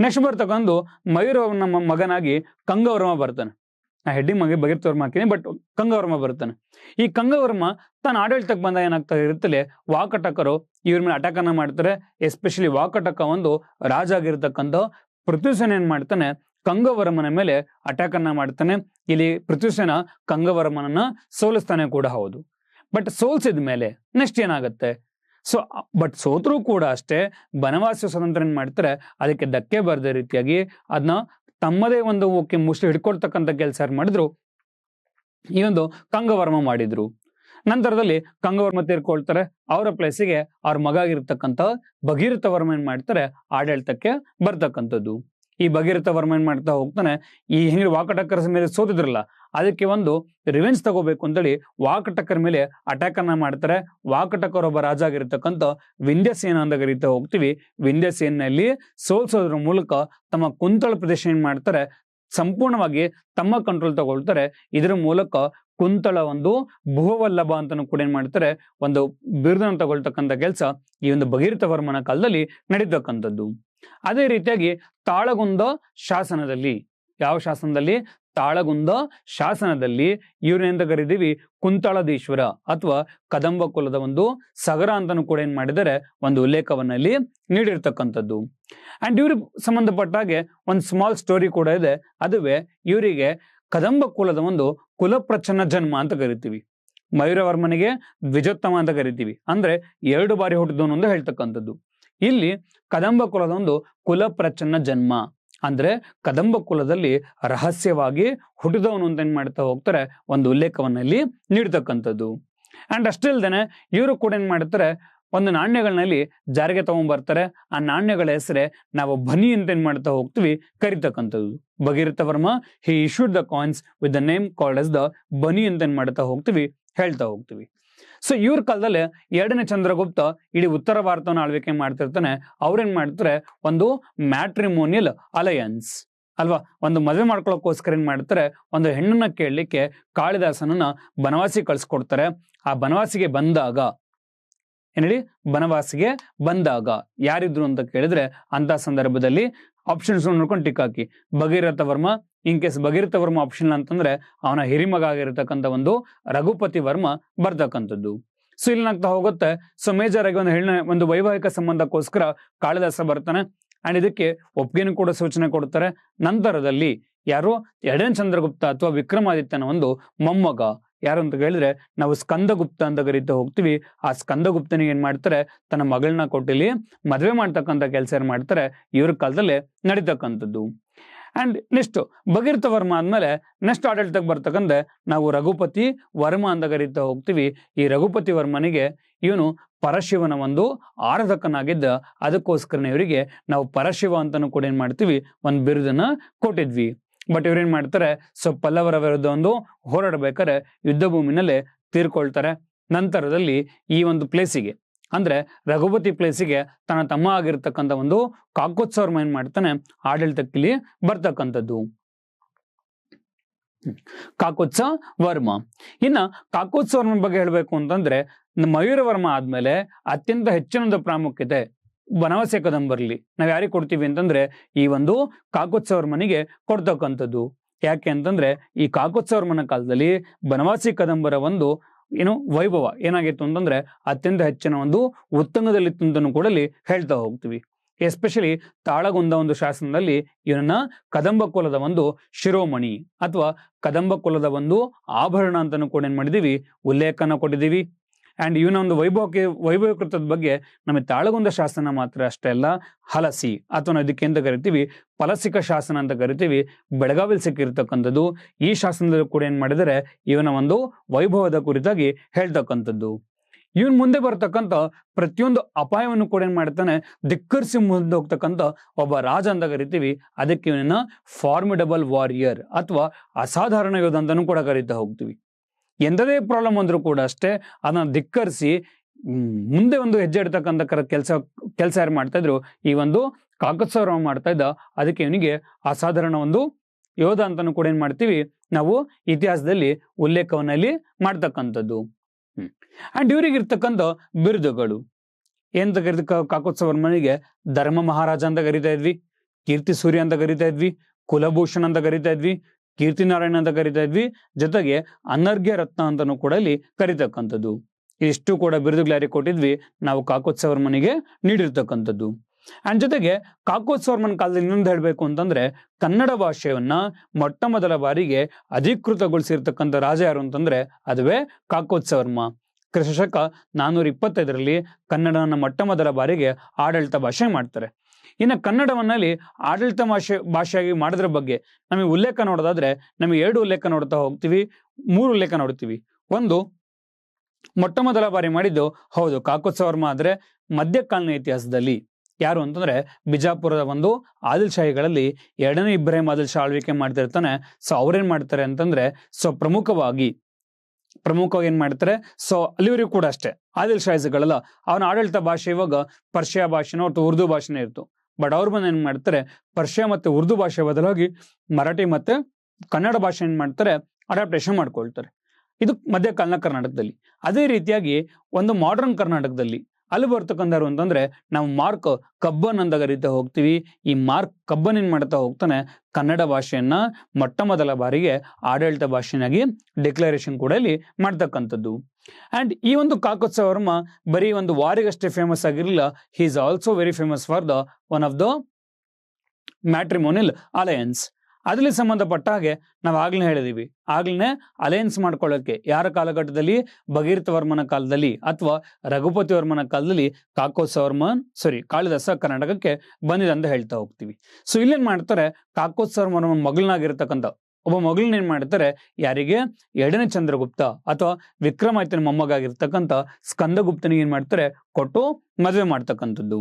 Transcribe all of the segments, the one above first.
Next ಬರ್ತಕ್ಕಂಥ ಮಯೂರವರ್ಮ ಮಗನಾಗಿ ಕಂಗವರ್ಮ ಬರ್ತಾನೆ. ನಾ ಹೆಡ್ಡಿಂಗ್ ಮಗೆ ಭಗೀರಥವರ್ಮ ಹಾಕಿನಿ, ಬಟ್ ಕಂಗವರ್ಮ ಬರ್ತಾನೆ. ಈ ಕಂಗವರ್ಮ ತನ್ನ ಆಡಳಿತಕ್ಕೆ ಬಂದ ಏನಾಗ್ತಾ ಇರುತ್ತಲೇ ವಾಕಟಕರು ಇವ್ರ ಮೇಲೆ ಅಟ್ಯಾಕ್ ಅನ್ನ ಮಾಡ್ತಾರೆ. ಎಸ್ಪೆಷಲಿ ವಾಕಟಕ ಒಂದು ರಾಜ ಆಗಿರ್ತಕ್ಕಂಥ ಪೃಥ್ವಿಸೇನ ಏನ್ ಮಾಡ್ತಾನೆ, ಕಂಗವರ್ಮನ ಮೇಲೆ ಅಟ್ಯಾಕ್ ಅನ್ನ ಮಾಡ್ತಾನೆ. ಇಲ್ಲಿ ಪೃಥ್ವಿಸೇನ ಕಂಗವರ್ಮನನ್ನ ಸೋಲಿಸ್ತಾನೆ ಕೂಡ ಹೌದು. ಬಟ್ ಸೋಲ್ಸಿದ ಮೇಲೆ ನೆಕ್ಸ್ಟ್ ಏನಾಗುತ್ತೆ? ಬಟ್ ಸೋತ್ರೂ ಕೂಡ ಅಷ್ಟೇ ಬನವಾಸಿ ಸ್ವತಂತ್ರ ಏನ್ ಮಾಡ್ತಾರೆ, ಅದಕ್ಕೆ ಧಕ್ಕೆ ಬರದ ರೀತಿಯಾಗಿ ಅದನ್ನ ತಮ್ಮದೇ ಒಂದು ಮುಷ್ಟಿ ಹಿಡ್ಕೊಳ್ತಕ್ಕಂಥ ಕೆಲಸ ಮಾಡಿದ್ರು, ಈ ಒಂದು ಕಂಗವರ್ಮ ಮಾಡಿದ್ರು. ನಂತರದಲ್ಲಿ ಕಂಗವರ್ಮ ತೀರ್ಕೊಳ್ತಾರೆ. ಅವರ ಪ್ಲೇಸಿಗೆ ಅವ್ರ ಮಗ ಆಗಿರ್ತಕ್ಕಂಥ ಭಗೀರಥವರ್ಮ ಏನ್ ಮಾಡ್ತಾರೆ, ಆಡಳಿತಕ್ಕೆ ಬರ್ತಕ್ಕಂಥದ್ದು. ಈ ಭಗೀರಥವರ್ಮ ಏನ್ ಮಾಡ್ತಾ ಹೋಗ್ತಾನೆ, ಈ ಹೆಂಗೆ ವಾಕಟಕರ ಮೇಲೆ ಸೋತಿದ್ರಲ್ಲ ಅದಕ್ಕೆ ಒಂದು ರಿವೆಂಜ್ ತಗೋಬೇಕು ಅಂತೇಳಿ ವಾಕಟಕರ ಮೇಲೆ ಅಟ್ಯಾಕ್ ಅನ್ನ ಮಾಡ್ತಾರೆ. ವಾಕಟಕರ ಒಬ್ಬ ರಾಜ ಆಗಿರ್ತಕ್ಕಂಥ ವಿಂಧ್ಯಸೇನ ಅಂತ ಕರೀತಾ ಹೋಗ್ತೀವಿ. ವಿಂಧ್ಯಸೇನಲ್ಲಿ ಸೋಲ್ಸೋದ್ರ ಮೂಲಕ ತಮ್ಮ ಕುಂತಳ ಪ್ರದೇಶ ಏನ್ ಮಾಡ್ತಾರೆ, ಸಂಪೂರ್ಣವಾಗಿ ತಮ್ಮ ಕಂಟ್ರೋಲ್ ತಗೊಳ್ತಾರೆ. ಇದರ ಮೂಲಕ ಕುಂತಳ ಒಂದು ಭುವವಲ್ಲಭ ಅಂತಾನು ಕೂಡ ಏನ್ ಮಾಡ್ತಾರೆ, ಒಂದು ಬಿರುದನ್ನು ತಗೊಳ್ತಕ್ಕಂಥ ಕೆಲಸ ಈ ಒಂದು ಭಗೀರಥವರ್ಮನ ಕಾಲದಲ್ಲಿ ನಡೀತಕ್ಕಂಥದ್ದು. ಅದೇ ರೀತಿಯಾಗಿ ತಾಳಗುಂದ ಶಾಸನದಲ್ಲಿ, ಯಾವ ಶಾಸನದಲ್ಲಿ? ತಾಳಗುಂದ ಶಾಸನದಲ್ಲಿ ಇವ್ರನ್ನೆಂತ ಕರಿತೀವಿ, ಕುಂತಳದೀಶ್ವರ ಅಥವಾ ಕದಂಬ ಕುಲದ ಒಂದು ಸಗರ ಅಂತಾನು ಕೂಡ ಏನ್ ಮಾಡಿದ್ದಾರೆ, ಒಂದು ಉಲ್ಲೇಖವನ್ನಲ್ಲಿ ನೀಡಿರ್ತಕ್ಕಂಥದ್ದು. ಅಂಡ್ ಇವ್ರಿಗೆ ಸಂಬಂಧಪಟ್ಟಾಗೆ ಒಂದು ಸ್ಮಾಲ್ ಸ್ಟೋರಿ ಕೂಡ ಇದೆ. ಅದುವೇ ಇವರಿಗೆ ಕದಂಬ ಕುಲದ ಒಂದು ಕುಲಪ್ರಚನ್ನ ಜನ್ಮ ಅಂತ ಕರಿತೀವಿ. ಮಯೂರವರ್ಮನಿಗೆ ದ್ವಿಜೋತ್ತಮ ಅಂತ ಕರಿತೀವಿ, ಅಂದ್ರೆ 2 ಬಾರಿ ಹುಟ್ಟಿದವನು ಅಂತ ಹೇಳ್ತಕ್ಕಂಥದ್ದು. ಇಲ್ಲಿ ಕದಂಬ ಕುಲದ ಒಂದು ಕುಲಪ್ರಚನ್ನ ಜನ್ಮ ಅಂದ್ರೆ ಕದಂಬ ಕುಲದಲ್ಲಿ ರಹಸ್ಯವಾಗಿ ಹುಟ್ಟಿದವನು ಅಂತ ಏನ್ ಮಾಡ್ತಾ ಹೋಗ್ತಾರೆ, ಒಂದು ಉಲ್ಲೇಖವನ್ನಲ್ಲಿ ನೀಡ್ತಕ್ಕಂಥದ್ದು. ಅಂಡ್ ಅಷ್ಟೇ ಅಲ್ದೇನೆ ಇವರು ಕೂಡ ಏನ್ ಮಾಡ್ತಾರೆ, ಒಂದು ನಾಣ್ಯಗಳಲ್ಲಿ ಜಾರಿಗೆ ತಗೊಂಡ್ಬರ್ತಾರೆ. ಆ ನಾಣ್ಯಗಳ ಹೆಸರೇ ನಾವು ಬನಿ ಅಂತ ಏನ್ ಮಾಡ್ತಾ ಹೋಗ್ತೀವಿ, ಕರಿತಕ್ಕಂಥದ್ದು. Bhagirathavarma he issued the coins with the name called as the ಬನಿ ಅಂತ ಏನ್ ಮಾಡ್ತಾ ಹೋಗ್ತೀವಿ, ಹೇಳ್ತಾ ಹೋಗ್ತೀವಿ. ಸೊ ಇವ್ರ ಕಾಲದಲ್ಲಿ 2ನೇ ಚಂದ್ರಗುಪ್ತ ಇಡೀ ಉತ್ತರ ಭಾರತವನ್ನು ಆಳ್ವಿಕೆ ಮಾಡ್ತಿರ್ತಾನೆ. ಅವ್ರೇನ್ ಮಾಡ್ತಾರೆ, ಒಂದು ಮ್ಯಾಟ್ರಿಮೋನಿಯಲ್ ಅಲಯನ್ಸ್ ಅಲ್ವಾ, ಒಂದು ಮದುವೆ ಮಾಡ್ಕೊಳ್ಳೋಕೋಸ್ಕರ ಏನ್ ಮಾಡ್ತಾರೆ, ಒಂದು ಹೆಣ್ಣನ್ನ ಕೇಳಲಿಕ್ಕೆ ಕಾಳಿದಾಸನನ್ನ ಬನವಾಸಿ ಕಳ್ಸಿಕೊಡ್ತಾರೆ. ಆ ಬನವಾಸಿಗೆ ಬಂದಾಗ ಏನೇಳಿ, ಬನವಾಸಿಗೆ ಬಂದಾಗ ಯಾರಿದ್ರು ಅಂತ ಕೇಳಿದ್ರೆ, ಅಂತ ಸಂದರ್ಭದಲ್ಲಿ ಆಪ್ಷನ್ಸ್ ನೋಡ್ಕೊಂಡು ಟಿಕ್ ಹಾಕಿ. Bhagirathavarma, in case Bhagirathavarma option ಅಂತಂದ್ರೆ ಅವನ ಹಿರಿಮಗ ಆಗಿರತಕ್ಕಂಥ ಒಂದು ರಘುಪತಿ ವರ್ಮ ಬರ್ತಕ್ಕಂಥದ್ದು. ಸೊ ಇಲ್ಲಿ ಏನಾಗ್ತಾ ಹೋಗುತ್ತೆ, ಸೊ ಮೇಜರ್ ಆಗಿ ಒಂದು ವೈವಾಹಿಕ ಸಂಬಂಧಕ್ಕೋಸ್ಕರ ಕಾಳಿದಾಸ ಬರ್ತಾನೆ. ಅಂಡ್ ಇದಕ್ಕೆ ಒಪ್ಪಿಗೆನೂ ಕೂಡ ಸೂಚನೆ ಕೊಡ್ತಾರೆ. ನಂತರದಲ್ಲಿ ಯಾರು, 2ನೇ ಚಂದ್ರಗುಪ್ತ ಅಥವಾ ವಿಕ್ರಮಾದಿತ್ಯನ ಒಂದು ಮೊಮ್ಮಗ ಯಾರು ಅಂತ ಹೇಳಿದ್ರೆ ನಾವು ಸ್ಕಂದಗುಪ್ತ ಅಂತ ಕರೀತಾ ಹೋಗ್ತೀವಿ. ಆ ಸ್ಕಂದಗುಪ್ತನಿಗೆ ಏನ್ ಮಾಡ್ತಾರೆ, ತನ್ನ ಮಗಳನ್ನ ಕೊಟ್ಟಿಲಿ ಮದುವೆ ಮಾಡ್ತಕ್ಕಂಥ ಕೆಲಸ ಏನ್ ಮಾಡ್ತಾರೆ, ಇವ್ರ ಕಾಲದಲ್ಲೇ ನಡೀತಕ್ಕಂಥದ್ದು. ಅಂಡ್ ನೆಕ್ಸ್ಟ್ ಭಗೀರಥವರ್ಮ ಆದ್ಮೇಲೆ ನೆಕ್ಸ್ಟ್ ಆಡಳಿತಕ್ಕೆ ಬರ್ತಕ್ಕಂಥ ನಾವು ರಘುಪತಿ ವರ್ಮ ಅಂತ ಕರೀತಾ ಹೋಗ್ತೀವಿ. ಈ ರಘುಪತಿ ವರ್ಮನಿಗೆ ಇವನು ಪರಶಿವನ ಒಂದು ಆರಾಧಕನಾಗಿದ್ದ. ಅದಕ್ಕೋಸ್ಕರನೇ ಇವರಿಗೆ ನಾವು ಪರಶಿವ ಅಂತಾನು ಕೂಡ ಏನ್ ಮಾಡ್ತೀವಿ, ಒಂದು ಬಿರುದನ್ನ ಕೊಟ್ಟಿದ್ವಿ. ಬಟ್ ಇವ್ರೇನ್ ಮಾಡ್ತಾರೆ, ಸೊ ಪಲ್ಲವರ ವಿರುದ್ಧ ಒಂದು ಹೋರಾಡಬೇಕಾದ್ರೆ ಯುದ್ಧ ಭೂಮಿನಲ್ಲೇ ತೀರ್ಕೊಳ್ತಾರೆ. ನಂತರದಲ್ಲಿ ಈ ಒಂದು ಪ್ಲೇಸಿಗೆ ಅಂದ್ರೆ ರಘುಪತಿ ಪ್ಲೇಸಿಗೆ ತನ್ನ ತಮ್ಮ ಆಗಿರ್ತಕ್ಕಂಥ ಒಂದು ಕಾಕೋತ್ಸವರ್ಮ ಏನ್ ಮಾಡ್ತಾನೆ, ಆಡಳಿತಕ್ಕೆ ಬರ್ತಕ್ಕಂಥದ್ದು. ಕಾಕೋತ್ಸವರ್ಮ. ಇನ್ನ ಕಾಕೋತ್ಸವರ್ಮನ ಬಗ್ಗೆ ಹೇಳ್ಬೇಕು ಅಂತಂದ್ರೆ, ಮಯೂರವರ್ಮ ಆದ್ಮೇಲೆ ಅತ್ಯಂತ ಹೆಚ್ಚಿನ ಪ್ರಾಮುಖ್ಯತೆ ಬನವಾಸಿ ಕದಂಬರ್ಲಿ ನಾವ್ ಯಾರಿಗೆ ಕೊಡ್ತೀವಿ ಅಂತಂದ್ರೆ, ಈ ಒಂದು ಕಾಕೋತ್ಸವರ್ಮನಿಗೆ ಕೊಡ್ತಕ್ಕಂಥದ್ದು. ಯಾಕೆ ಅಂತಂದ್ರೆ, ಈ ಕಾಕೋತ್ಸವರ್ಮನ ಕಾಲದಲ್ಲಿ ಬನವಾಸಿ ಕದಂಬರ ಒಂದು ವೈಭವ ಏನಾಗಿತ್ತು ಅಂತಂದ್ರೆ ಅತ್ಯಂತ ಹೆಚ್ಚಿನ ಒಂದು ಉತ್ತುಂಗದಲ್ಲಿತ್ತು ಅಂತಾನು ಕೂಡ ಹೇಳ್ತಾ ಹೋಗ್ತೀವಿ. ಎಸ್ಪೆಷಲಿ ತಾಳಗುಂದ ಒಂದು ಶಾಸನದಲ್ಲಿ ಇವನನ್ನ ಕದಂಬ ಕುಲದ ಒಂದು ಶಿರೋಮಣಿ ಅಥವಾ ಕದಂಬ ಕುಲದ ಒಂದು ಆಭರಣ ಅಂತಾನು ಕೂಡ ಏನ್ ಮಾಡಿದೀವಿ, ಉಲ್ಲೇಖನ ಕೊಟ್ಟಿದ್ದೀವಿ. ಅಂಡ್ ಇವನ ಒಂದು ವೈಭವೀಕೃತದ ಬಗ್ಗೆ ನಮಗೆ ತಾಳಗುಂದ ಶಾಸನ ಮಾತ್ರ ಅಷ್ಟೇ ಅಲ್ಲ, ಹಲಸಿ ಅಥವಾ ನಾವು ಇದಕ್ಕೆ ಅಂತ ಕರಿತೀವಿ ಫಲಸಿಕ ಶಾಸನ ಅಂತ ಕರಿತೀವಿ, ಬೆಳಗಾವಿಯಲ್ಲಿ ಸಿಕ್ಕಿರ್ತಕ್ಕಂಥದ್ದು. ಈ ಶಾಸನದಲ್ಲಿ ಕೂಡ ಏನ್ ಮಾಡಿದರೆ ಇವನ ಒಂದು ವೈಭವದ ಕುರಿತಾಗಿ ಹೇಳ್ತಕ್ಕಂಥದ್ದು. ಇವನ್ ಮುಂದೆ ಬರ್ತಕ್ಕಂಥ ಪ್ರತಿಯೊಂದು ಅಪಾಯವನ್ನು ಕೂಡ ಏನ್ ಮಾಡ್ತಾನೆ, ಧಿಕ್ಕರಿಸಿ ಮುಂದೆ ಹೋಗ್ತಕ್ಕಂಥ ಒಬ್ಬ ರಾಜ ಅಂತ ಕರಿತೀವಿ. ಅದಕ್ಕೆ ಇವನನ್ನ ಫಾರ್ಮಿಡಬಲ್ ವಾರಿಯರ್ ಅಥವಾ ಅಸಾಧಾರಣ ಯೋಧ ಅಂತಾನು ಕೂಡ ಕರೀತಾ ಹೋಗ್ತೀವಿ. ಎಂಥದೇ ಪ್ರಾಬ್ಲಮ್ ಅಂದ್ರೂ ಕೂಡ ಅಷ್ಟೇ ಅದನ್ನ ಧಿಕ್ಕರಿಸಿ ಮುಂದೆ ಒಂದು ಹೆಜ್ಜೆ ಇಡ್ತಕ್ಕಂಥ ಕೆಲಸ ಯಾರು ಮಾಡ್ತಾ ಇದ್ರು, ಈ ಒಂದು ಕಾಕೋತ್ಸವರ್ಮ ಮಾಡ್ತಾ ಇದ್ದ. ಅದಕ್ಕೆ ಇವನಿಗೆ ಅಸಾಧಾರಣ ಒಂದು ಯೋಧ ಅಂತಾನು ಕೂಡ ಏನ್ ಮಾಡ್ತೀವಿ, ನಾವು ಇತಿಹಾಸದಲ್ಲಿ ಉಲ್ಲೇಖವನ್ನಲ್ಲಿ ಮಾಡ್ತಕ್ಕಂಥದ್ದು. ಅಂಡ್ ಇವ್ರಿಗೆ ಇರ್ತಕ್ಕಂಥ ಬಿರುದುಗಳು ಎಂತ ಕರೀತ, ಕಾಕೋತ್ಸವರ್ಮನಿಗೆ ಧರ್ಮ ಮಹಾರಾಜ ಅಂತ ಕರಿತಾ ಇದ್ವಿ, ಕೀರ್ತಿ ಸೂರ್ಯ ಅಂತ ಕರಿತಾ ಇದ್ವಿ, ಕುಲಭೂಷಣ್ ಅಂತ ಕರಿತಾ ಇದ್ವಿ, ಕೀರ್ತಿನಾರಾಯಣ ಅಂತ ಕರಿತಾ ಇದ್ವಿ, ಜೊತೆಗೆ ಅನರ್ಘ್ಯ ರತ್ನ ಅಂತಾನೂ ಕೂಡ ಇಲ್ಲಿ ಕರಿತಕ್ಕಂಥದ್ದು. ಇಷ್ಟು ಕೂಡ ಬಿರುದುಗಳು ಯಾರಿಗೆ ಕೊಟ್ಟಿದ್ವಿ, ನಾವು ಕಾಕೋತ್ಸವರ್ಮನಿಗೆ ನೀಡಿರ್ತಕ್ಕಂಥದ್ದು. ಅಂಡ್ ಜೊತೆಗೆ ಕಾಕೋತ್ಸವರ್ಮನ ಕಾಲದಲ್ಲಿ ಇನ್ನೊಂದು ಹೇಳ್ಬೇಕು ಅಂತಂದ್ರೆ, ಕನ್ನಡ ಭಾಷೆಯನ್ನ ಮೊಟ್ಟ ಮೊದಲ ಬಾರಿಗೆ ಅಧಿಕೃತಗೊಳಿಸಿರ್ತಕ್ಕಂಥ ರಾಜ ಯಾರು ಅಂತಂದ್ರೆ ಅದುವೇ ಕಾಕೋತ್ಸವರ್ಮ. ಕ್ರಿಸ್ತಶಕ 425ರಲ್ಲಿ ಕನ್ನಡವನ್ನ ಮೊಟ್ಟ ಮೊದಲ ಬಾರಿಗೆ ಆಡಳಿತ ಭಾಷೆ ಮಾಡ್ತಾರೆ. ಇನ್ನು ಕನ್ನಡವನ್ನಲ್ಲಿ ಆಡಳಿತ ಭಾಷೆಯಾಗಿ ಮಾಡೋದ್ರ ಬಗ್ಗೆ ನಮಗೆ ಉಲ್ಲೇಖ ನೋಡೋದಾದ್ರೆ ನಮಗೆ 2 ಉಲ್ಲೇಖ ನೋಡ್ತಾ ಹೋಗ್ತೀವಿ, 3 ಉಲ್ಲೇಖ ನೋಡ್ತೀವಿ. ಒಂದು, ಮೊಟ್ಟ ಮೊದಲ ಬಾರಿ ಮಾಡಿದ್ದು ಹೌದು ಕಾಕೋತ್ಸವರ್ಮ ಆದ್ರೆ ಮಧ್ಯಕಾಲೀನ ಇತಿಹಾಸದಲ್ಲಿ ಯಾರು ಅಂತಂದ್ರೆ ಬಿಜಾಪುರದ ಒಂದು ಆದಿಲ್ ಶಾಹಿಗಳಲ್ಲಿ 2ನೇ ಇಬ್ರಾಹಿಂ ಆದಿಲ್ ಶಾ ಆಳ್ವಿಕೆ ಮಾಡ್ತಿರ್ತಾನೆ. ಸೊ ಅವ್ರೇನ್ ಮಾಡ್ತಾರೆ ಅಂತಂದ್ರೆ, ಸೊ ಪ್ರಮುಖವಾಗಿ ಏನ್ ಮಾಡ್ತಾರೆ, ಸೊ ಅಲ್ಲಿವರೆಗೂ ಕೂಡ ಅಷ್ಟೇ ಆದಿಲ್ ಶಾಹಿಗಳಲ್ಲ, ಅವನ ಆಡಳಿತ ಭಾಷೆ ಇವಾಗ ಪರ್ಷಿಯಾ ಭಾಷೆನೋ ಅಥವಾ ಉರ್ದು ಭಾಷೆನೇ ಇರ್ತು. ಬಟ್ ಅವ್ರು ಬಂದು ಏನ್ ಮಾಡ್ತಾರೆ, ಪರ್ಷಿಯಾ ಮತ್ತೆ ಉರ್ದು ಭಾಷೆ ಬದಲಾಗಿ ಮರಾಠಿ ಮತ್ತೆ ಕನ್ನಡ ಭಾಷೆ ಏನ್ ಮಾಡ್ತಾರೆ, ಅಡಾಪ್ಟೇಷನ್ ಮಾಡ್ಕೊಳ್ತಾರೆ. ಇದು ಮಧ್ಯಕಾಲೀನ ಕರ್ನಾಟಕದಲ್ಲಿ. ಅದೇ ರೀತಿಯಾಗಿ ಒಂದು ಮಾಡರ್ನ್ ಕರ್ನಾಟಕದಲ್ಲಿ ಅಲ್ಲಿ ಬರ್ತಕ್ಕಂಥವ್ರು ಅಂತಂದ್ರೆ ನಾವು ಮಾರ್ಕ್ ಕಬ್ಬನ್ ಅಂತ ಕರೀತಾ ಹೋಗ್ತೀವಿ. ಈ ಮಾರ್ಕ್ ಕಬ್ಬನ್ ಏನ್ ಮಾಡ್ತಾ ಹೋಗ್ತಾನೆ, ಕನ್ನಡ ಭಾಷೆಯನ್ನ ಮೊಟ್ಟ ಮೊದಲ ಬಾರಿಗೆ ಆಡಳಿತ ಭಾಷೆಯಾಗಿ ಡಿಕ್ಲರೇಷನ್ ಕೂಡ ಇಲ್ಲಿ ಮಾಡ್ತಕ್ಕಂಥದ್ದು. ಅಂಡ್ ಈ ಒಂದು ಕಾಕೋತ್ಸವರ್ಮ ಬರೀ ಒಂದು ವಾರಿಗಷ್ಟೇ ಫೇಮಸ್ ಆಗಿರಲಿಲ್ಲ, he is also very famous for the one of the matrimonial alliance. ಅದ್ರಲ್ಲಿ ಸಂಬಂಧಪಟ್ಟ ಹಾಗೆ ನಾವು ಆಗ್ಲೇ ಹೇಳಿದೀವಿ, ಆಗ್ಲೇ ಅಲಯನ್ಸ್ ಮಾಡ್ಕೊಳ್ಳೋಕೆ ಯಾರ ಕಾಲಘಟ್ಟದಲ್ಲಿ, ಭಗೀರಥ ವರ್ಮನ ಕಾಲದಲ್ಲಿ ಅಥವಾ ರಘುಪತಿ ವರ್ಮನ ಕಾಲದಲ್ಲಿ ಕಾಳಿದಾಸ ಕರ್ನಾಟಕಕ್ಕೆ ಬಂದಿದೆ ಅಂತ ಹೇಳ್ತಾ ಹೋಗ್ತೀವಿ. ಸೊ ಇಲ್ಲೇನ್ ಮಾಡ್ತಾರೆ, ಕಾಕೋತ್ಸವರ್ಮನ ಮಗಳನ್ನಾಗಿರ್ತಕ್ಕಂಥ ಒಬ್ಬ ಮಗಳನ್ನ ಏನ್ ಮಾಡ್ತಾರೆ, ಯಾರಿಗೆ 2ನೇ ಚಂದ್ರಗುಪ್ತ ಅಥವಾ ವಿಕ್ರಮಾದಿತ್ಯನ ಮೊಮ್ಮಗಾಗಿರ್ತಕ್ಕಂಥ ಸ್ಕಂದಗುಪ್ತನಿಗೆ ಏನ್ ಮಾಡ್ತಾರೆ, ಕೊಟ್ಟು ಮದುವೆ ಮಾಡ್ತಕ್ಕಂಥದ್ದು.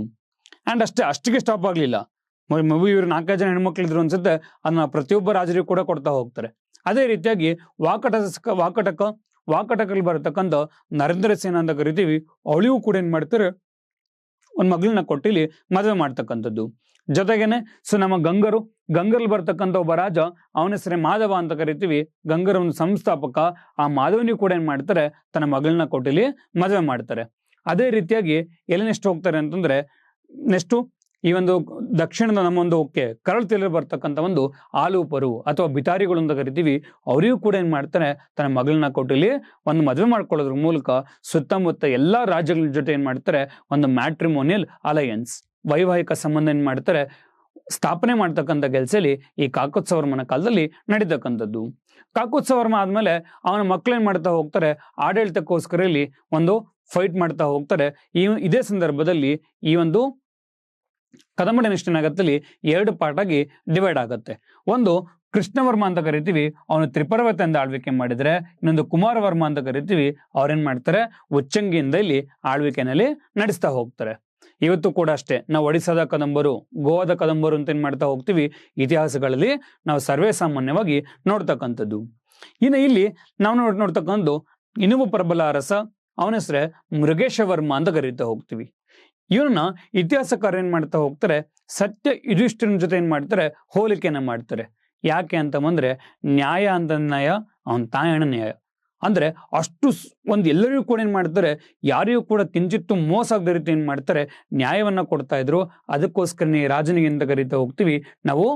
ಅಂಡ್ ಅಷ್ಟಿಗೆ ಸ್ಟಾಪ್ ಆಗ್ಲಿಲ್ಲ, ಇವ್ರು 4 ಜನ ಹೆಣ್ಮಕ್ಳಿದ್ರು ಅನ್ಸುತ್ತೆ, ಅದನ್ನ ಪ್ರತಿಯೊಬ್ಬ ರಾಜರಿಗೂ ಕೂಡ ಕೊಡ್ತಾ ಹೋಗ್ತಾರೆ. ಅದೇ ರೀತಿಯಾಗಿ ವಾಕಟಕಲ್ಲಿ ಬರತಕ್ಕಂಥ ನರೇಂದ್ರ ಸೇನ ಅಂತ ಕರಿತೀವಿ, ಅವಳಿಗೂ ಕೂಡ ಏನ್ ಮಾಡ್ತಾರೆ, ಒಂದ್ ಮಗಳನ್ನ ಕೊಟ್ಟಿಲಿ ಮದುವೆ ಮಾಡ್ತಕ್ಕಂಥದ್ದು. ಜೊತೆಗೇನೆ ಸೊ ನಮ್ಮ ಗಂಗರಲ್ಲಿ ಬರ್ತಕ್ಕಂಥ ಒಬ್ಬ ರಾಜ, ಅವನ ಹೆಸರೇ ಮಾಧವ ಅಂತ ಕರಿತೀವಿ, ಗಂಗರ ಒಂದು ಸಂಸ್ಥಾಪಕ. ಆ ಮಾಧವನಿಗೂ ಕೂಡ ಏನ್ ಮಾಡ್ತಾರೆ, ತನ್ನ ಮಗಳನ್ನ ಕೊಟ್ಟಿಲಿ ಮದುವೆ ಮಾಡ್ತಾರೆ. ಅದೇ ರೀತಿಯಾಗಿ ಎಲ್ಲಿ ನೆಕ್ಸ್ಟ್ ಹೋಗ್ತಾರೆ ಅಂತಂದ್ರೆ, ನೆಕ್ಸ್ಟ್ ಈ ಒಂದು ದಕ್ಷಿಣದ ನಮ್ಮೊಂದು ಕರಳು ತೀರಲ್ಲಿ ಬರ್ತಕ್ಕಂಥ ಒಂದು ಆಲೂಪರು ಅಥವಾ ಬಿತಾರಿಗಳು ಅಂತ ಕರಿತೀವಿ, ಅವರಿಗೂ ಕೂಡ ಏನ್ ಮಾಡ್ತಾರೆ, ತನ್ನ ಮಗಳನ್ನ ಕೊಟ್ಟಿಲಿ ಒಂದು ಮದುವೆ ಮಾಡ್ಕೊಳ್ಳೋದ್ರ ಮೂಲಕ ಸುತ್ತಮುತ್ತ ಎಲ್ಲಾ ರಾಜ್ಯಗಳ ಜೊತೆ ಏನ್ ಮಾಡ್ತಾರೆ, ಒಂದು ಮ್ಯಾಟ್ರಿಮೋನಿಯಲ್ ಅಲಯನ್ಸ್ ವೈವಾಹಿಕ ಸಂಬಂಧ ಏನ್ ಮಾಡ್ತಾರೆ, ಸ್ಥಾಪನೆ ಮಾಡ್ತಕ್ಕಂಥ ಕೆಲಸದಲ್ಲಿ ಈ ಕಾಕೋತ್ಸವರ್ಮನ ಕಾಲದಲ್ಲಿ ನಡೀತಕ್ಕಂಥದ್ದು. ಕಾಕೋತ್ಸವರ್ಮ ಆದ್ಮೇಲೆ ಅವನ ಮಕ್ಕಳೇನ್ ಮಾಡ್ತಾ ಹೋಗ್ತಾರೆ, ಆಡಳಿತಕ್ಕೋಸ್ಕರ ಇಲ್ಲಿ ಒಂದು ಫೈಟ್ ಮಾಡ್ತಾ ಹೋಗ್ತಾರೆ. ಇದೇ ಸಂದರ್ಭದಲ್ಲಿ ಈ ಒಂದು ಕದಂಬ ಡೈನೆಸ್ಟಿನಾಗತ್ತಲ್ಲಿ 2 ಪಾರ್ಟ್ ಆಗಿ ಡಿವೈಡ್ ಆಗುತ್ತೆ. ಒಂದು ಕೃಷ್ಣವರ್ಮ ಅಂತ ಕರಿತೀವಿ, ಅವನು ತ್ರಿಪರ್ವತೆಯಿಂದ ಆಳ್ವಿಕೆ ಮಾಡಿದ್ರೆ, ಇನ್ನೊಂದು ಕುಮಾರವರ್ಮ ಅಂತ ಕರಿತೀವಿ, ಅವ್ರೇನ್ ಮಾಡ್ತಾರೆ, ಉಚ್ಚಂಗಿಯಿಂದ ಇಲ್ಲಿ ಆಳ್ವಿಕೆನಲ್ಲಿ ನಡೆಸ್ತಾ ಹೋಗ್ತಾರೆ. ಇವತ್ತು ಕೂಡ ಅಷ್ಟೇ ನಾವು ಒಡಿಸ್ಸಾದ ಕದಂಬರು, ಗೋವಾದ ಕದಂಬರು ಅಂತ ಏನ್ ಮಾಡ್ತಾ ಹೋಗ್ತೀವಿ, ಇತಿಹಾಸಗಳಲ್ಲಿ ನಾವು ಸರ್ವೇ ಸಾಮಾನ್ಯವಾಗಿ ನೋಡ್ತಕ್ಕಂಥದ್ದು. ಇನ್ನು ಇಲ್ಲಿ ನಾವು ನೋಡ್ತಕ್ಕಂಥದ್ದು ಇನ್ನೊಬ್ಬ ಪ್ರಬಲ ಅರಸ, ಅವನ ಹೆಸರೇ ಮೃಗೇಶವರ್ಮ ಅಂತ ಕರೀತಾ ಹೋಗ್ತೀವಿ. ಇವನ್ನ ಇತಿಹಾಸಕಾರ ಏನ್ ಮಾಡ್ತಾ ಹೋಗ್ತಾರೆ, ಸತ್ಯ ಯುಧಿಷ್ಠಿರನ ಜೊತೆ ಏನ್ ಮಾಡ್ತಾರೆ, ಹೋಲಿಕೆಯನ್ನ ಮಾಡ್ತಾರೆ. ಯಾಕೆ ಅಂತ ಬಂದ್ರೆ, ನ್ಯಾಯ ಅಂತ ನ್ಯಾಯ, ಅವನ ತಾಯಣ ನ್ಯಾಯ ಅಂದ್ರೆ ಅಷ್ಟು ಎಲ್ಲರಿಗೂ ಕೂಡ ಏನ್ ಮಾಡ್ತಾರೆ, ಯಾರಿಗೂ ಕೂಡ ಕಿಂಚಿತ್ತು ಮೋಸ ಆಗದ ರೀತಿ ಏನ್ ಮಾಡ್ತಾರೆ, ನ್ಯಾಯವನ್ನ ಕೊಡ್ತಾ ಇದ್ರು. ಅದಕ್ಕೋಸ್ಕರನೇ ರಾಜನಿಗೆ ಅಂತ ಕರಿತಾ ಹೋಗ್ತೀವಿ ನಾವು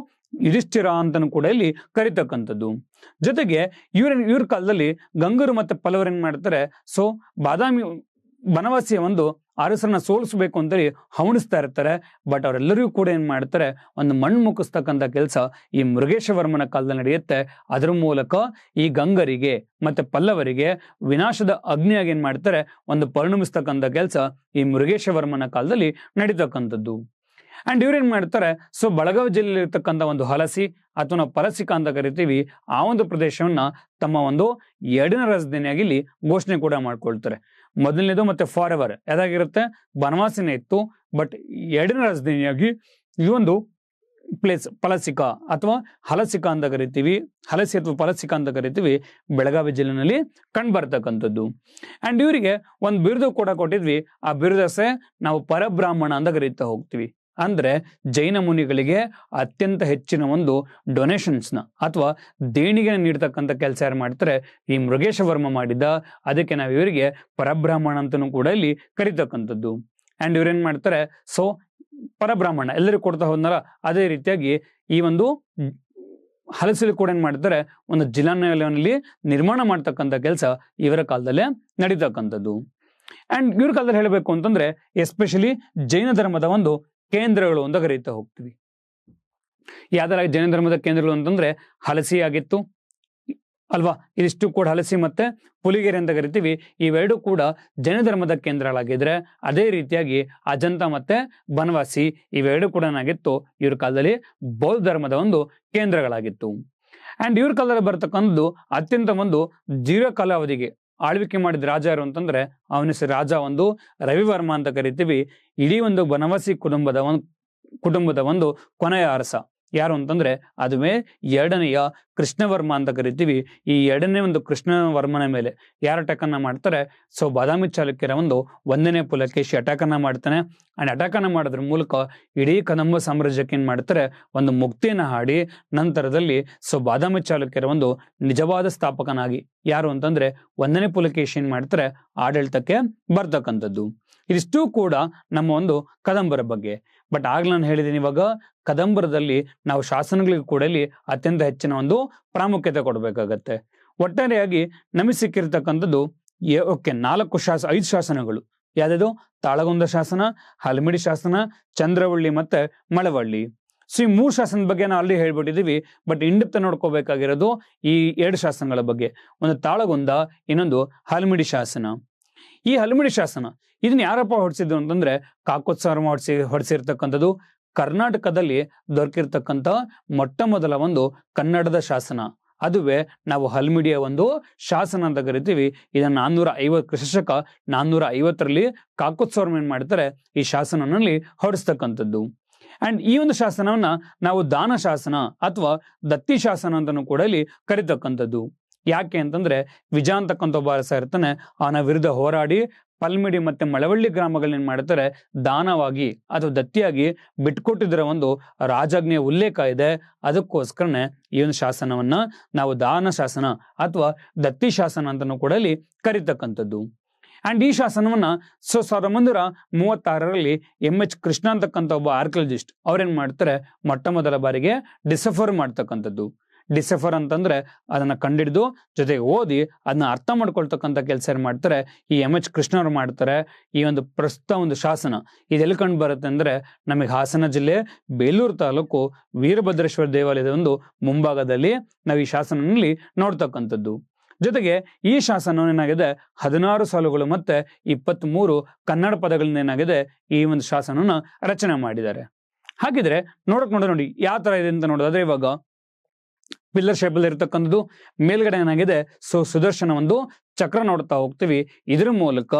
ಯುಧಿಷ್ಠಿರ ಅಂತನೂ ಕೂಡ ಇಲ್ಲಿ ಕರಿತಕ್ಕಂಥದ್ದು. ಜೊತೆಗೆ ಇವ್ರ ಕಾಲದಲ್ಲಿ ಗಂಗರು ಮತ್ತೆ ಪಲ್ಲವರು ಏನ್ ಮಾಡ್ತಾರೆ, ಸೊ ಬಾದಾಮಿ ಬನವಾಸಿಯ ಒಂದು ಅರಸರನ್ನ ಸೋಲಿಸ್ಬೇಕು ಅಂತೇಳಿ ಹವಣಿಸ್ತಾ ಇರ್ತಾರೆ. ಬಟ್ ಅವರೆಲ್ಲರಿಗೂ ಕೂಡ ಏನ್ ಮಾಡ್ತಾರೆ, ಒಂದು ಮಣ್ಣು ಮುಗಿಸ್ತಕ್ಕಂಥ ಕೆಲಸ ಈ ಮೃಗೇಶವರ್ಮನ ಕಾಲದಲ್ಲಿ ನಡೆಯುತ್ತೆ. ಅದರ ಮೂಲಕ ಈ ಗಂಗರಿಗೆ ಮತ್ತೆ ಪಲ್ಲವರಿಗೆ ವಿನಾಶದ ಅಗ್ನಿಯಾಗಿ ಏನ್ ಮಾಡ್ತಾರೆ, ಒಂದು ಪರಿಣಮಿಸ್ತಕ್ಕಂಥ ಕೆಲಸ ಈ ಮೃಗೇಶವರ್ಮನ ಕಾಲದಲ್ಲಿ ನಡೀತಕ್ಕಂಥದ್ದು. ಅಂಡ್ ಇವ್ರೇನ್ ಮಾಡ್ತಾರೆ, ಸೊ ಬೆಳಗಾವಿ ಜಿಲ್ಲೆಯಲ್ಲಿ ಇರ್ತಕ್ಕಂಥ ಒಂದು ಹಲಸಿ ಅಥವಾ ನಾವು ಪಲಸಿಕ ಅಂತ ಕರಿತೀವಿ, ಆ ಒಂದು ಪ್ರದೇಶವನ್ನ ತಮ್ಮ ಒಂದು 2ನೇ ರಾಜಧಾನಿಯಾಗಿ ಇಲ್ಲಿ ಘೋಷಣೆ ಕೂಡ ಮಾಡ್ಕೊಳ್ತಾರೆ. ಮೊದಲನೇದು ಮತ್ತೆ ಫಾರ್ ಎವರ್ ಯಾವ್ದಾಗಿರುತ್ತೆ, ಬನವಾಸಿನೇ ಇತ್ತು. ಬಟ್ 2ನೇ ರಾಜಧಾನಿಯಾಗಿ ಈ ಒಂದು ಪ್ಲೇಸ್ ಪಲಸಿಕ ಅಥವಾ ಹಲಸಿಕ ಅಂತ ಕರಿತೀವಿ, ಹಲಸಿ ಅಥವಾ ಪಲಸಿಕ ಅಂತ ಕರಿತೀವಿ, ಬೆಳಗಾವಿ ಜಿಲ್ಲೆನಲ್ಲಿ ಕಂಡು ಬರ್ತಕ್ಕಂಥದ್ದು. ಅಂಡ್ ಇವರಿಗೆ ಒಂದು ಬಿರುದು ಕೂಡ ಕೊಟ್ಟಿದ್ವಿ. ಆ ಬಿರುದಸೆ ನಾವು ಪರಬ್ರಾಹ್ಮಣ ಅಂತ ಕರೀತಾ ಹೋಗ್ತೀವಿ. ಅಂದ್ರೆ ಜೈನ ಮುನಿಗಳಿಗೆ ಅತ್ಯಂತ ಹೆಚ್ಚಿನ ಒಂದು ಡೊನೇಷನ್ಸ್ನ ಅಥವಾ ದೇಣಿಗೆ ನೀಡ್ತಕ್ಕಂಥ ಕೆಲಸ ಯಾರು ಮಾಡ್ತಾರೆ, ಈ ಮೃಗೇಶವರ್ಮ ಮಾಡಿದ್ದ. ಅದಕ್ಕೆ ನಾವು ಇವರಿಗೆ ಪರಬ್ರಾಹ್ಮಣ ಅಂತನೂ ಕೂಡ ಇಲ್ಲಿ ಕರಿತಕ್ಕಂಥದ್ದು. ಅಂಡ್ ಇವ್ರೇನ್ ಮಾಡ್ತಾರೆ, ಸೊ ಪರಬ್ರಾಹ್ಮಣ ಎಲ್ಲರಿಗೂ ಕೊಡ್ತಾ ಹೋದ್ನಲ್ಲ, ಅದೇ ರೀತಿಯಾಗಿ ಈ ಒಂದು ಹಲಸಲ್ಲಿ ಕೂಡ ಏನ್ ಮಾಡ್ತಾರೆ, ಒಂದು ಜಿಲ್ಲಾ ನ್ಯಾಯಾಲಯದಲ್ಲಿ ನಿರ್ಮಾಣ ಮಾಡ್ತಕ್ಕಂಥ ಕೆಲಸ ಇವರ ಕಾಲದಲ್ಲೇ ನಡೀತಕ್ಕಂಥದ್ದು. ಅಂಡ್ ಇವ್ರ ಕಾಲದಲ್ಲಿ ಹೇಳಬೇಕು ಅಂತಂದ್ರೆ ಎಸ್ಪೆಷಲಿ ಜೈನ ಧರ್ಮದ ಒಂದು ಕೇಂದ್ರಗಳು ಅಂತ ಕರೀತಾ ಹೋಗ್ತೀವಿ. ಯಾವ್ದಾರ ಜೈನ ಧರ್ಮದ ಕೇಂದ್ರಗಳು ಅಂತಂದ್ರೆ ಹಲಸಿ ಆಗಿತ್ತು ಅಲ್ವಾ, ಇದಿಷ್ಟು ಕೂಡ ಹಲಸಿ ಮತ್ತೆ ಪುಲಿಗೆರೆ ಅಂತ ಕರಿತೀವಿ. ಇವೆರಡು ಕೂಡ ಜೈನ ಧರ್ಮದ ಕೇಂದ್ರಗಳಾಗಿದ್ರೆ, ಅದೇ ರೀತಿಯಾಗಿ ಅಜಂತ ಮತ್ತೆ ಬನವಾಸಿ ಇವೆರಡು ಕೂಡ ಏನಾಗಿತ್ತು, ಇವ್ರ ಕಾಲದಲ್ಲಿ ಬೌದ್ಧ ಧರ್ಮದ ಒಂದು ಕೇಂದ್ರಗಳಾಗಿತ್ತು. ಅಂಡ್ ಇವ್ರ ಕಾಲದಲ್ಲಿ ಬರ್ತಕ್ಕಂಥದ್ದು ಅತ್ಯಂತ ಒಂದು ದೀರ್ಘಕಾಲಾವಧಿಗೆ ಆಳ್ವಿಕೆ ಮಾಡಿದ ರಾಜ ಯಾರು ಅಂತಂದ್ರೆ ಅವನ ಹೆಸರು ರಾಜ ಒಂದು ರವಿವರ್ಮ ಅಂತ ಕರಿತೀವಿ. ಇಡೀ ಒಂದು ಬನವಾಸಿ ಕುಟುಂಬದ ಒಂದು ಕೊನೆಯ ಅರಸ ಯಾರು ಅಂತಂದ್ರೆ ಅದುವೇ ಎರಡನೆಯ ಕೃಷ್ಣವರ್ಮ ಅಂತ ಕರಿತೀವಿ. ಈ ಎರಡನೇ ಒಂದು ಕೃಷ್ಣವರ್ಮನ ಮೇಲೆ ಯಾರು ಅಟ್ಯಾಕ್ ಅನ್ನ ಮಾಡ್ತಾರೆ, ಸೊ ಬಾದಾಮಿ ಚಾಲುಕ್ಯರ ಒಂದು 1ನೇ ಪುಲಕೇಶಿ ಅಟ್ಯಾಕ್ ಅನ್ನ ಮಾಡ್ತಾನೆ. ಅಂಡ್ ಅಟ್ಯಾಕ್ ಅನ್ನ ಮಾಡೋದ್ರ ಮೂಲಕ ಇಡೀ ಕದಂಬ ಸಾಮ್ರಾಜ್ಯಕ್ಕೆ ಏನ್ ಮಾಡ್ತಾರೆ, ಒಂದು ಮುಕ್ತಿಯನ್ನ ಹಾಡಿ ನಂತರದಲ್ಲಿ ಸೊ ಬಾದಾಮಿ ಚಾಲುಕ್ಯರ ಒಂದು ನಿಜವಾದ ಸ್ಥಾಪಕನಾಗಿ ಯಾರು ಅಂತಂದ್ರೆ 1ನೇ ಪುಲಕೇಶಿ ಏನ್ ಮಾಡ್ತಾರೆ, ಆಡಳಿತಕ್ಕೆ ಬರ್ತಕ್ಕಂಥದ್ದು. ಇದಿಷ್ಟು ಕೂಡ ನಮ್ಮ ಒಂದು ಕದಂಬರ ಬಗ್ಗೆ. ಬಟ್ ಆಗ್ಲೇ ನಾನು ಹೇಳಿದ್ದೀನಿ, ಇವಾಗ ಕದಂಬರದಲ್ಲಿ ನಾವು ಶಾಸನಗಳಿಗೆ ಕೂಡ ಇಲ್ಲಿ ಅತ್ಯಂತ ಹೆಚ್ಚಿನ ಒಂದು ಪ್ರಾಮುಖ್ಯತೆ ಕೊಡಬೇಕಾಗತ್ತೆ. ಒಟ್ಟಾರೆಯಾಗಿ ನಮಗೆ ಸಿಕ್ಕಿರ್ತಕ್ಕಂಥದ್ದು 5 ಶಾಸನಗಳು. ಯಾವ್ದು? ತಾಳಗುಂದ ಶಾಸನ, ಹಲಮಿಡಿ ಶಾಸನ, ಚಂದ್ರವಳ್ಳಿ ಮತ್ತೆ ಮಳವಳ್ಳಿ. ಸೊ ಈ 3 ಶಾಸನದ ಬಗ್ಗೆ ನಾವು ಅಲ್ಲಿ ಹೇಳ್ಬಿಟ್ಟಿದೀವಿ. ಬಟ್ ಇಂಡಿಪ್ತ ನೋಡ್ಕೋಬೇಕಾಗಿರೋದು ಈ 2 ಶಾಸನಗಳ ಬಗ್ಗೆ. ಒಂದು ತಾಳಗುಂದ, ಇನ್ನೊಂದು ಹಲಮಿಡಿ ಶಾಸನ. ಈ ಹಲಮಿಡಿ ಶಾಸನ ಇದನ್ನ ಯಾರಪ್ಪ ಹೊಡಿಸಿದ್ರು ಅಂತಂದ್ರೆ ಕಾಕೋತ್ಸವ ಹೊಡಿಸಿರ್ತಕ್ಕಂಥದ್ದು. ಕರ್ನಾಟಕದಲ್ಲಿ ದೊರಕಿರ್ತಕ್ಕಂಥ ಮೊಟ್ಟ ಮೊದಲ ಒಂದು ಕನ್ನಡದ ಶಾಸನ, ಅದುವೇ ನಾವು ಹಲ್ಮಿಡಿಯ ಒಂದು ಶಾಸನ ಅಂತ ಕರಿತೀವಿ. ಇದನ್ನ 450 ಕ್ರಿಸ್ತಶಕ 450ರಲ್ಲಿ ಕಾಕೋತ್ಸವ ಏನ್ ಮಾಡ್ತಾರೆ, ಈ ಶಾಸನನಲ್ಲಿ ಹೊಡಿಸ್ತಕ್ಕಂಥದ್ದು. ಅಂಡ್ ಈ ಒಂದು ಶಾಸನವನ್ನ ನಾವು ದಾನ ಶಾಸನ ಅಥವಾ ದತ್ತಿ ಶಾಸನ ಅಂತಾನೂ ಕೂಡ ಇಲ್ಲಿ ಕರಿತಕ್ಕಂಥದ್ದು. ಯಾಕೆ ಅಂತಂದ್ರೆ ವಿಜ ಅಂತಕ್ಕಂಥ ಒಬ್ಬ ಅರಸ ಇರ್ತಾನೆ, ಅವನ ವಿರುದ್ಧ ಹೋರಾಡಿ ಪಲ್ಮಿಡಿ ಮತ್ತೆ ಮಳವಳ್ಳಿ ಗ್ರಾಮಗಳನ್ನ ಮಾಡ್ತಾರೆ ದಾನವಾಗಿ ಅಥವಾ ದತ್ತಿಯಾಗಿ ಬಿಟ್ಕೊಟ್ಟಿದ್ದರ ಒಂದು ರಾಜಾಜ್ಞೆಯ ಉಲ್ಲೇಖ ಇದೆ. ಅದಕ್ಕೋಸ್ಕರನೇ ಈ ಒಂದು ಶಾಸನವನ್ನ ನಾವು ದಾನ ಶಾಸನ ಅಥವಾ ದತ್ತಿ ಶಾಸನ ಅಂತಾನೂ ಕೂಡ ಇಲ್ಲಿ ಕರಿತಕ್ಕಂಥದ್ದು. ಅಂಡ್ ಈ ಶಾಸನವನ್ನ 1936ರಲ್ಲಿ MH ಕೃಷ್ಣ ಅಂತಕ್ಕಂಥ ಒಬ್ಬ ಆರ್ಕಿಯಾಲಜಿಸ್ಟ್ ಅವ್ರೇನ್ ಮಾಡ್ತಾರೆ, ಮೊಟ್ಟ ಮೊದಲ ಬಾರಿಗೆ ಡಿಸೆಫರ್ ಮಾಡ್ತಕ್ಕಂಥದ್ದು. ಡಿಸೆಫರ್ ಅಂತಂದ್ರೆ ಅದನ್ನ ಕಂಡಿಡಿದು ಜೊತೆಗೆ ಓದಿ ಅದನ್ನ ಅರ್ಥ ಮಾಡ್ಕೊಳ್ತಕ್ಕಂಥ ಕೆಲಸ ಏನ್ ಮಾಡ್ತಾರೆ, ಈ MH ಕೃಷ್ಣ ಅವ್ರು ಮಾಡ್ತಾರೆ. ಈ ಒಂದು ಪ್ರಸ್ತುತ ಒಂದು ಶಾಸನ ಇದೆಲ್ಲಿ ಕಂಡು ಬರುತ್ತೆ ಅಂದ್ರೆ ನಮಗೆ ಹಾಸನ ಜಿಲ್ಲೆ ಬೇಲೂರು ತಾಲೂಕು ವೀರಭದ್ರೇಶ್ವರ ದೇವಾಲಯದ ಒಂದು ಮುಂಭಾಗದಲ್ಲಿ ನಾವು ಈ ಶಾಸನದಲ್ಲಿ ನೋಡ್ತಕ್ಕಂಥದ್ದು. ಜೊತೆಗೆ ಈ ಶಾಸನ ಏನಾಗಿದೆ, 16 ಸಾಲುಗಳು ಮತ್ತೆ 23 ಕನ್ನಡ ಪದಗಳನ್ನ ಏನಾಗಿದೆ ಈ ಒಂದು ಶಾಸನವನ್ನ ರಚನೆ ಮಾಡಿದ್ದಾರೆ. ಹಾಗಿದ್ರೆ ನೋಡಿ ಯಾವ ತರ ಇದೆ ಅಂತ ನೋಡೋದಾದ್ರೆ, ಇವಾಗ ಪಿಲ್ಲರ್ ಶೇಪಲ್ಲಿ ಇರತಕ್ಕಂಥದ್ದು, ಮೇಲ್ಗಡೆ ಏನಾಗಿದೆ ಸೊ ಸುದರ್ಶನ ಒಂದು ಚಕ್ರ ನೋಡ್ತಾ ಹೋಗ್ತೀವಿ. ಇದ್ರ ಮೂಲಕ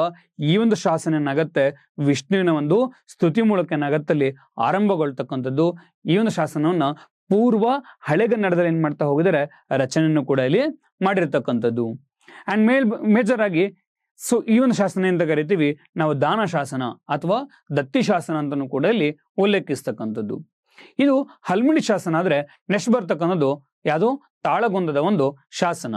ಈ ಒಂದು ಶಾಸನ ಏನಾಗತ್ತೆ, ವಿಷ್ಣುವಿನ ಒಂದು ಸ್ತುತಿ ಮೂಲಕ ಏನಾಗತ್ತೆ ಅಲ್ಲಿ ಆರಂಭಗೊಳ್ತಕ್ಕಂಥದ್ದು. ಈ ಒಂದು ಶಾಸನವನ್ನ ಪೂರ್ವ ಹಳೆಗನ್ನಡದಲ್ಲಿ ಏನ್ ಮಾಡ್ತಾ ಹೋಗಿದರೆ ರಚನೆಯನ್ನು ಕೂಡ ಇಲ್ಲಿ ಮಾಡಿರ್ತಕ್ಕಂಥದ್ದು. ಅಂಡ್ ಮೇಜರ್ ಆಗಿ ಸೊ ಈ ಒಂದು ಶಾಸನ ಅಂತ ಕರಿತೀವಿ ನಾವು ದಾನ ಶಾಸನ ಅಥವಾ ದತ್ತಿ ಶಾಸನ ಅಂತಾನೂ ಕೂಡ ಇಲ್ಲಿ ಉಲ್ಲೇಖಿಸ್ತಕ್ಕಂಥದ್ದು. ಇದು ಹಲ್ಮಿಡಿ ಶಾಸನ ಆದ್ರೆ ನೆಕ್ಸ್ಟ್ ಬರ್ತಕ್ಕಂಥದ್ದು ಯಾವುದು, ತಾಳಗುಂದದ ಒಂದು ಶಾಸನ.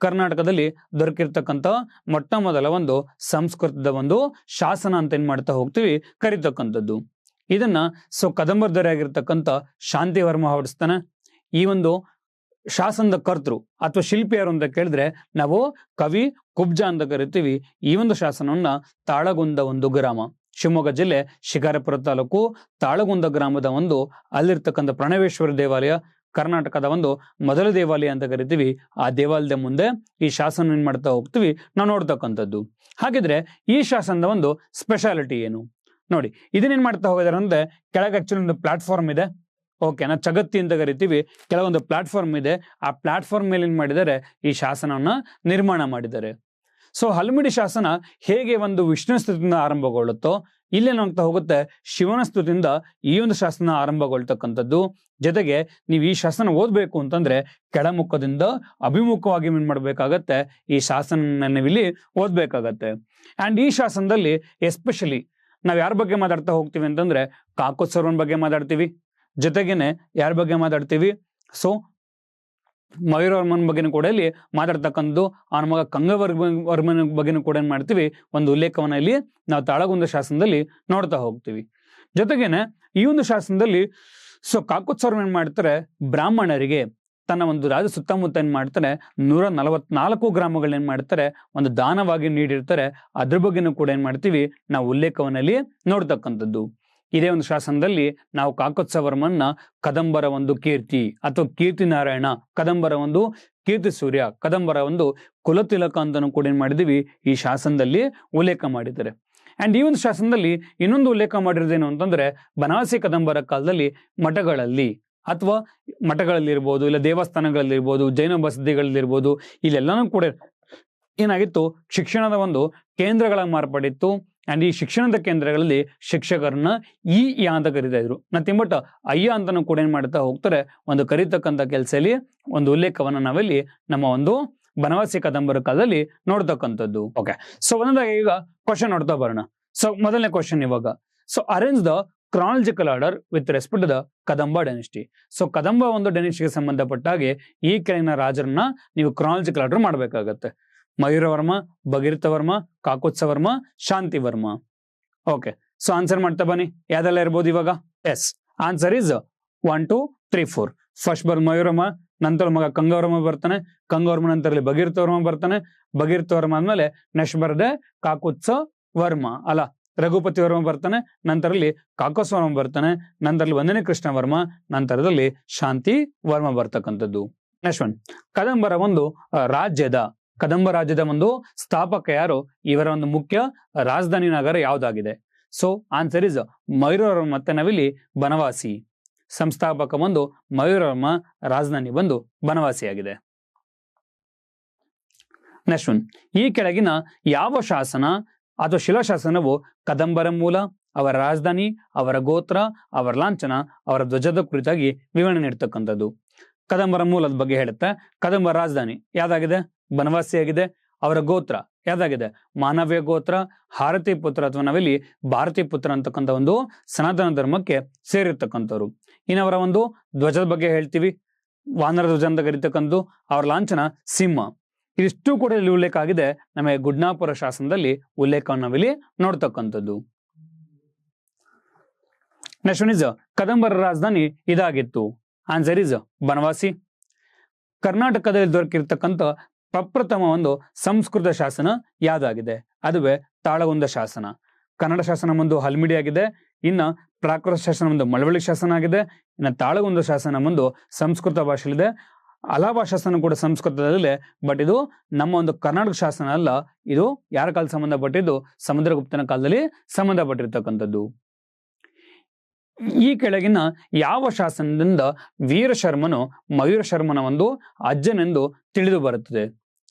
ಕರ್ನಾಟಕದಲ್ಲಿ ದೊರಕಿರ್ತಕ್ಕಂಥ ಮೊಟ್ಟ ಮೊದಲ ಒಂದು ಸಂಸ್ಕೃತದ ಒಂದು ಶಾಸನ ಅಂತ ಏನ್ ಮಾಡ್ತಾ ಹೋಗ್ತೀವಿ ಕರಿತಕ್ಕಂಥದ್ದು. ಇದನ್ನ ಸೊ ಕದಂಬರ ಆಗಿರ್ತಕ್ಕಂಥ ಶಾಂತಿವರ್ಮ ಹೊಡಿಸ್ತಾನೆ. ಈ ಒಂದು ಶಾಸನದ ಕರ್ತೃ ಅಥವಾ ಶಿಲ್ಪಿ ಯಾರು ಅಂತ ಕೇಳಿದ್ರೆ ನಾವು ಕವಿ ಕುಬ್ಜ ಅಂತ ಕರಿತೀವಿ. ಈ ಒಂದು ಶಾಸನವನ್ನ ತಾಳಗುಂದ ಒಂದು ಗ್ರಾಮ, ಶಿವಮೊಗ್ಗ ಜಿಲ್ಲೆ ಶಿಕಾರಪುರ ತಾಲೂಕು ತಾಳಗುಂದ ಗ್ರಾಮದ ಒಂದು ಅಲ್ಲಿರ್ತಕ್ಕಂಥ ಪ್ರಣವೇಶ್ವರ ದೇವಾಲಯ, ಕರ್ನಾಟಕದ ಒಂದು ಮೊದಲ ದೇವಾಲಯ ಅಂತ ಕರಿತೀವಿ. ಆ ದೇವಾಲಯದ ಮುಂದೆ ಈ ಶಾಸನ ಏನ್ ಮಾಡ್ತಾ ಹೋಗ್ತೀವಿ ನಾವು ನೋಡ್ತಕ್ಕಂಥದ್ದು. ಹಾಗಿದ್ರೆ ಈ ಶಾಸನದ ಒಂದು ಸ್ಪೆಷಾಲಿಟಿ ಏನು ನೋಡಿ. ಇದನ್ನೇನ್ ಮಾಡ್ತಾ ಹೋಗಿದಾರೆ ಅಂದ್ರೆ ಕೆಳಗೆ ಆಕ್ಚುಲಿ ಒಂದು ಪ್ಲಾಟ್ಫಾರ್ಮ್ ಇದೆ, ಓಕೆನಾ, ಚಗತ್ತಿ ಅಂತ ಕರಿತೀವಿ. ಕೆಲವೊಂದು ಪ್ಲಾಟ್ಫಾರ್ಮ್ ಇದೆ, ಆ ಪ್ಲಾಟ್ಫಾರ್ಮ್ ಮೇಲೆ ಏನ್ ಮಾಡಿದ್ದಾರೆ ಈ ಶಾಸನವನ್ನ ನಿರ್ಮಾಣ ಮಾಡಿದ್ದಾರೆ. ಸೊ ಹಲ್ಮಿಡಿ ಶಾಸನ ಹೇಗೆ ಒಂದು ವಿಷ್ಣು ಸ್ತುತಿಯಿಂದ ಆರಂಭಗೊಳ್ಳುತ್ತೋ ಇಲ್ಲೇನಾಗ್ತಾ ಹೋಗುತ್ತೆ ಶಿವನ ಸ್ತುತಿಯಿಂದ ಈ ಒಂದು ಶಾಸನ ಆರಂಭಗೊಳ್ತಕ್ಕಂಥದ್ದು. ಜೊತೆಗೆ ನೀವು ಈ ಶಾಸನ ಓದ್ಬೇಕು ಅಂತಂದ್ರೆ ಕೆಳಮುಖದಿಂದ ಅಭಿಮುಖವಾಗಿ ಏನ್ ಮಾಡ್ಬೇಕಾಗತ್ತೆ, ಈ ಶಾಸನ ನೀವಿಲ್ಲಿ ಓದ್ಬೇಕಾಗತ್ತೆ. ಅಂಡ್ ಈ ಶಾಸನದಲ್ಲಿ ಎಸ್ಪೆಷಲಿ ನಾವ್ ಯಾರ ಬಗ್ಗೆ ಮಾತಾಡ್ತಾ ಹೋಗ್ತೀವಿ ಅಂತಂದ್ರೆ ಕಾಕೋತ್ಸವನ ಬಗ್ಗೆ ಮಾತಾಡ್ತೀವಿ. ಜೊತೆಗೇನೆ ಯಾರ ಬಗ್ಗೆ ಮಾತಾಡ್ತೀವಿ, ಸೊ ಮಯೂರವರ್ಮನ ಬಗ್ಗೆನೂ ಕೂಡ ಇಲ್ಲಿ ಮಾತಾಡ್ತಕ್ಕಂಥದ್ದು. ಅವನ ಮಗ ಕಂಗವರ್ಮನ ಬಗ್ಗೆನೂ ಕೂಡ ಏನ್ ಮಾಡ್ತೀವಿ ಒಂದು ಉಲ್ಲೇಖವನ್ನ ಇಲ್ಲಿ ನಾವು ತಾಳಗುಂದ ಶಾಸನದಲ್ಲಿ ನೋಡ್ತಾ ಹೋಗ್ತೀವಿ. ಜೊತೆಗೇನೆ ಈ ಒಂದು ಶಾಸನದಲ್ಲಿ ಕಾಕೋತ್ಸವ ಏನ್ ಮಾಡ್ತಾರೆ, ಬ್ರಾಹ್ಮಣರಿಗೆ ತನ್ನ ಒಂದು ರಾಜ್ಯ ಸುತ್ತಮುತ್ತ ಏನ್ ಮಾಡ್ತಾರೆ 144 ಗ್ರಾಮಗಳನ್ನ ಏನ್ ಮಾಡ್ತಾರೆ ಒಂದು ದಾನವಾಗಿ ನೀಡಿರ್ತಾರೆ. ಅದ್ರ ಬಗ್ಗೆನೂ ಕೂಡ ಏನ್ ಮಾಡ್ತೀವಿ ನಾವು ಉಲ್ಲೇಖವನ್ನಲ್ಲಿ ನೋಡ್ತಕ್ಕಂಥದ್ದು. ಇದೇ ಒಂದು ಶಾಸನದಲ್ಲಿ ನಾವು ಕಾಕೋತ್ಸವರ್ಮನ್ನ ಕದಂಬರ ಒಂದು ಕೀರ್ತಿ ಅಥವಾ ಕೀರ್ತಿ ನಾರಾಯಣ, ಕದಂಬರ ಒಂದು ಕೀರ್ತಿ ಸೂರ್ಯ, ಕದಂಬರ ಒಂದು ಕುಲತಿಲಕ ಅಂತನೂ ಕೂಡ ಏನ್ ಮಾಡಿದೀವಿ ಈ ಶಾಸನದಲ್ಲಿ ಉಲ್ಲೇಖ ಮಾಡಿದ್ದಾರೆ. ಅಂಡ್ ಈ ಒಂದು ಶಾಸನದಲ್ಲಿ ಇನ್ನೊಂದು ಉಲ್ಲೇಖ ಮಾಡಿರೋದೇನು ಅಂತಂದ್ರೆ, ಬನವಾಸಿ ಕದಂಬರ ಕಾಲದಲ್ಲಿ ಮಠಗಳಲ್ಲಿ ಅಥವಾ ಮಠಗಳಲ್ಲಿರ್ಬೋದು, ಇಲ್ಲ ದೇವಸ್ಥಾನಗಳಲ್ಲಿರ್ಬೋದು, ಜೈನ ಬಸದಿಗಳಲ್ಲಿರ್ಬೋದು, ಇಲ್ಲೆಲ್ಲಾನು ಕೂಡ ಏನಾಗಿತ್ತು, ಶಿಕ್ಷಣದ ಒಂದು ಕೇಂದ್ರಗಳಾಗಿ ಮಾರ್ಪಡಿತ್ತು. ಅಂಡ್ ಈ ಶಿಕ್ಷಣದ ಕೇಂದ್ರಗಳಲ್ಲಿ ಶಿಕ್ಷಕರನ್ನ ಈ ಅಂತ ಕರೀತಾ ಇದ್ರು. ನಥಿಂಗ್ ಬಟ್ ಅಯ್ಯ ಅಂತಾನು ಕೂಡ ಏನ್ ಮಾಡ್ತಾ ಹೋಗ್ತಾರೆ, ಒಂದು ಕರೀತಕ್ಕಂಥ ಕೆಲಸದಲ್ಲಿ ಒಂದು ಉಲ್ಲೇಖವನ್ನ ನಾವಿಲ್ಲಿ ನಮ್ಮ ಒಂದು ಬನವಾಸಿ ಕದಂಬರ ಕಾಲದಲ್ಲಿ ನೋಡ್ತಕ್ಕಂಥದ್ದು. ಓಕೆ, ಸೊ ಒಂದೊಂದಾಗಿ ಈಗ ಕ್ವಶನ್ ನೋಡ್ತಾ ಬರೋಣ. ಸೊ ಮೊದಲನೇ ಕ್ವಶನ್ ಇವಾಗ, so arrange the chronological order with respect the Kadamba dynasty. So Kadamba ಒಂದು ಡೈನೆಸ್ಟಿಗೆ ಸಂಬಂಧಪಟ್ಟ ಹಾಗೆ ಈ ಕೆಳಗಿನ ರಾಜರನ್ನ ನೀವು ಕ್ರಾನಲಾಜಿಕಲ್ ಆರ್ಡರ್ ಮಾಡ್ಬೇಕಾಗತ್ತೆ. ಮಯೂರವರ್ಮ, ಭಗೀರಥವರ್ಮ, ಕಾಕೋತ್ಸವರ್ಮ, ಶಾಂತಿವರ್ಮ. ಓಕೆ, ಸೊ ಆನ್ಸರ್ ಮಾಡ್ತಾ ಬನ್ನಿ, ಯಾವ್ದೆಲ್ಲ ಇರ್ಬೋದು ಇವಾಗ. S, answer is 1 2 3 4. ಫಸ್ಟ್ ಬರ್ ಮಯೂರಮ, ನಂತರ ಮಗ ಕಂಗವರ್ಮ ಬರ್ತಾನೆ, ಕಂಗವರ್ಮ ನಂತರದಲ್ಲಿ ಭಗೀರಥವರ್ಮ ಬರ್ತಾನೆ, ಭಗೀರಥವರ್ಮ ಆದ್ಮೇಲೆ ನೆಕ್ಸ್ಟ್ ಬರದೆ ಕಾಕೋತ್ಸವರ್ಮ ಅಲ್ಲ ರಘುಪತಿ ವರ್ಮ ಬರ್ತಾನೆ, ನಂತರದಲ್ಲಿ ಕಾಕೋತ್ಸವರ್ಮ ಬರ್ತಾನೆ, ನಂತರದಲ್ಲಿ 1ನೇ ಕೃಷ್ಣವರ್ಮ, ನಂತರದಲ್ಲಿ ಶಾಂತಿ ವರ್ಮ ಬರ್ತಕ್ಕಂಥದ್ದು. ನೆಕ್ಸ್ಟ್ ಒನ್, ಕದಂಬರ ಒಂದು ಕದಂಬ ರಾಜ್ಯದ ಒಂದು ಸ್ಥಾಪಕ ಯಾರು, ಇವರ ಒಂದು ಮುಖ್ಯ ರಾಜಧಾನಿ ನಗರ ಯಾವ್ದಾಗಿದೆ? ಸೊ ಆನ್ಸರ್ ಇಸ್ ಮಯೂರವರ್ಮ, ಮತ್ತೆ ನಾವಿಲ್ಲಿ ಬನವಾಸಿ. ಸಂಸ್ಥಾಪಕ ಒಂದು ಮಯೂರವರ್ಮ, ರಾಜಧಾನಿ ಬಂದು ಬನವಾಸಿಯಾಗಿದೆ. ನೆಕ್ಸ್ಟ್ ಒನ್, ಈ ಕೆಳಗಿನ ಯಾವ ಶಾಸನ ಅಥವಾ ಶಿಲಾಶಾಸನವು ಕದಂಬರ ಮೂಲ, ಅವರ ರಾಜಧಾನಿ, ಅವರ ಗೋತ್ರ, ಅವರ ಲಾಂಛನ, ಅವರ ಧ್ವಜದ ಕುರಿತಾಗಿ ವಿವರಣೆ ನೀಡ್ತಕ್ಕಂಥದ್ದು? ಕದಂಬರ ಮೂಲದ ಬಗ್ಗೆ ಹೇಳುತ್ತೆ. ಕದಂಬರ ರಾಜಧಾನಿ ಯಾವ್ದಾಗಿದೆ? ಬನವಾಸಿಯಾಗಿದೆ. ಅವರ ಗೋತ್ರ ಯಾವ್ದಾಗಿದೆ? ಮಾನವ್ಯ ಗೋತ್ರ, ಹಾರತಿ ಪುತ್ರ ಅಥವಾ ನಾವಿಲ್ಲಿ ಭಾರತೀ ಪುತ್ರ ಅಂತಕ್ಕಂಥ ಒಂದು ಸನಾತನ ಧರ್ಮಕ್ಕೆ ಸೇರಿರ್ತಕ್ಕಂಥವ್ರು. ಇನ್ನವರ ಒಂದು ಧ್ವಜದ ಬಗ್ಗೆ ಹೇಳ್ತೀವಿ, ವಾನರ ಧ್ವಜ ಅಂತ ಕರೀತಕ್ಕಂಥದ್ದು. ಅವರ ಲಾಂಛನ ಸಿಂಹ. ಇದಿಷ್ಟು ಕೂಡ ಇಲ್ಲಿ ಉಲ್ಲೇಖ ಆಗಿದೆ, ನಮಗೆ ಗುಡ್ನಾಪುರ ಶಾಸನದಲ್ಲಿ ಉಲ್ಲೇಖವನ್ನು ನಾವಿಲ್ಲಿ ನೋಡ್ತಕ್ಕಂಥದ್ದು. ನೆಕ್ಸ್ಟ್ ಒನ್ ಇಸ್, ಕದಂಬರ ರಾಜಧಾನಿ ಇದಾಗಿತ್ತು. Answer is Banavasi. ಕರ್ನಾಟಕದಲ್ಲಿ ದೊರಕಿರ್ತಕ್ಕಂಥ ಪ್ರಪ್ರಥಮ ಒಂದು ಸಂಸ್ಕೃತ ಶಾಸನ ಯಾವ್ದಾಗಿದೆ? ಅದುವೇ ತಾಳಗುಂದ ಶಾಸನ. ಕನ್ನಡ ಶಾಸನ ಒಂದು ಹಲ್ಮಿಡಿ ಆಗಿದೆ, ಇನ್ನ ಪ್ರಾಕೃತ ಶಾಸನ ಒಂದು ಮಳವಳ್ಳಿ ಶಾಸನ ಆಗಿದೆ, ಇನ್ನ ತಾಳಗುಂದ ಶಾಸನ ಒಂದು ಸಂಸ್ಕೃತ ಭಾಷೆಯಲ್ಲಿದೆ. ಅಲಾಬಾ ಶಾಸನ ಕೂಡ ಸಂಸ್ಕೃತದಲ್ಲಿದೆ, ಬಟ್ ಇದು ನಮ್ಮ ಒಂದು ಕರ್ನಾಟಕ ಶಾಸನ ಅಲ್ಲ. ಇದು ಯಾರ ಕಾಲ ಸಂಬಂಧಪಟ್ಟಿದ್ದು? ಸಮುದ್ರಗುಪ್ತನ ಕಾಲದಲ್ಲಿ ಸಂಬಂಧಪಟ್ಟಿರ್ತಕ್ಕಂಥದ್ದು. ಈ ಕೆಳಗಿನ ಯಾವ ಶಾಸನದಿಂದ ವೀರಶರ್ಮನು ಮಯೂರ ಶರ್ಮನ ಒಂದು ಅಜ್ಜನೆಂದು ತಿಳಿದು ಬರುತ್ತದೆ?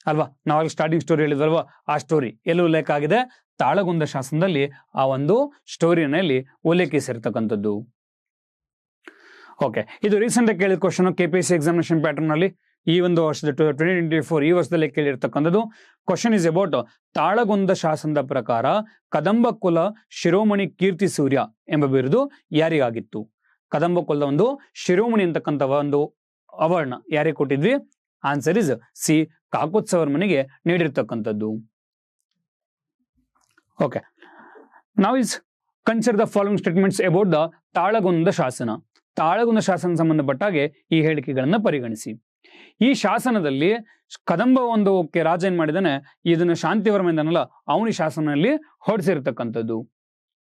ಅಲ್ವಾ, ನಾವಾಗ ಸ್ಟಾರ್ಟಿಂಗ್ ಸ್ಟೋರಿ ಹೇಳಿದ್ವಲ್ವಾ, ಆ ಸ್ಟೋರಿ ಎಲ್ಲಿ ಉಲ್ಲೇಖ ಆಗಿದೆ? ತಾಳಗುಂದ ಶಾಸನದಲ್ಲಿ ಆ ಒಂದು ಸ್ಟೋರಿಯಲ್ಲಿ ಉಲ್ಲೇಖಿಸಿರ್ತಕ್ಕಂಥದ್ದು. ಓಕೆ, ಇದು ರೀಸೆಂಟ್ ಆಗಿ ಕೇಳಿದ ಕ್ವಶನ್ KPSC ಎಕ್ಸಾಮಿನೇಷನ್ ಪ್ಯಾಟರ್ನ್ ಅಲ್ಲಿ ಈ ಒಂದು ವರ್ಷದ 2024 ಈ ವರ್ಷದಲ್ಲಿ ಕೇಳಿರ್ತಕ್ಕಂಥದ್ದು. ಕ್ವಶನ್ ಇಸ್ ಅಬೌಟ್ ತಾಳಗುಂದ ಶಾಸನದ ಪ್ರಕಾರ ಕದಂಬ ಕುಲ ಶಿರೋಮಣಿ ಕೀರ್ತಿ ಸೂರ್ಯ ಎಂಬ ಬಿರುದು ಯಾರಿಗಾಗಿತ್ತು? ಕದಂಬ ಕುಲದ ಒಂದು ಶಿರೋಮಣಿ ಅಂತಕ್ಕಂಥ ಒಂದು ಅವರ್ಣ ಯಾರಿಗೆ ಕೊಟ್ಟಿದ್ವಿ? ಆನ್ಸರ್ ಇಸ್ ಸಿ, ಕಾಕೋತ್ಸವರ್ಮನಿಗೆ ನೀಡಿರ್ತಕ್ಕಂಥದ್ದು. Okay, now is consider the following statements about the Talagunda Shasana. Talagunda ಶಾಸನ ಸಂಬಂಧಪಟ್ಟ ಹಾಗೆ ಈ ಹೇಳಿಕೆಗಳನ್ನ ಪರಿಗಣಿಸಿ. ಈ ಶಾಸನದಲ್ಲಿ ಕದಂಬ ಒಂದು ರಾಜ ಏನ್ ಮಾಡಿದಾನೆ, ಇದನ್ನ ಶಾಂತಿವರ್ಮ ಎಂದನಲ್ಲ, ಅವನಿ ಶಾಸನಲ್ಲಿ ಹೊಡಿಸಿರ್ತಕ್ಕಂಥದ್ದು.